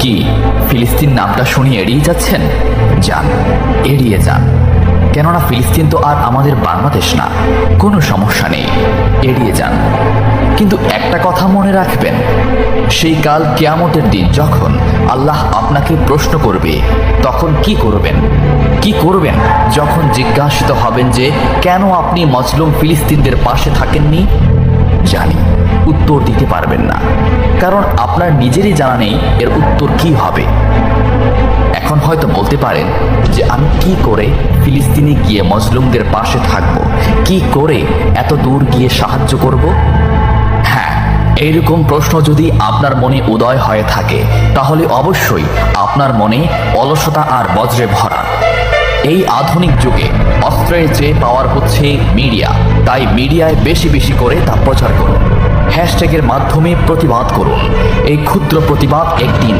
কি ফিলিস্তিন নামটা শুনিয়ে এড়িয়ে যাচ্ছেন? যান, এড়িয়ে যান। কেননা ফিলিস্তিন তো আর আমাদের বাংলাদেশ না। কোনো সমস্যা নেই, এড়িয়ে যান। কিন্তু একটা কথা মনে রাখবেন, সেই কাল কিয়ামতের দিন যখন আল্লাহ আপনাকে প্রশ্ন করবে, তখন কি করবেন? কি করবেন যখন জিজ্ঞাসিত হবেন যে কেন আপনি মজলুম ফিলিস্তিনদের পাশে থাকেননি? জানি উত্তর দিতে পারবেন না, কারণ আপনার নিজেরই জানা নেই এর উত্তর কি হবে। এখন হয়তো বলতে পারেন যে আমি কি করে ফিলিস্তিনে গিয়ে মজলুমদের পাশে থাকব, কি করে এত দূর গিয়ে সাহায্য করব? হ্যাঁ, এইরকম প্রশ্ন যদি আপনার মনে উদয় হয়ে থাকে, তাহলে অবশ্যই আপনার মনে অলসতা আর বজ্রে ভরা। এই আধুনিক যুগে অস্ত্রের চেয়ে পাওয়ার হচ্ছে মিডিয়া, তাই মিডিয়ায় বেশি বেশি করে তা প্রচার করুন। হ্যাশট্যাগের মাধ্যমে প্রতিবাদ করুন। এই ক্ষুদ্র প্রতিবাদ একদিন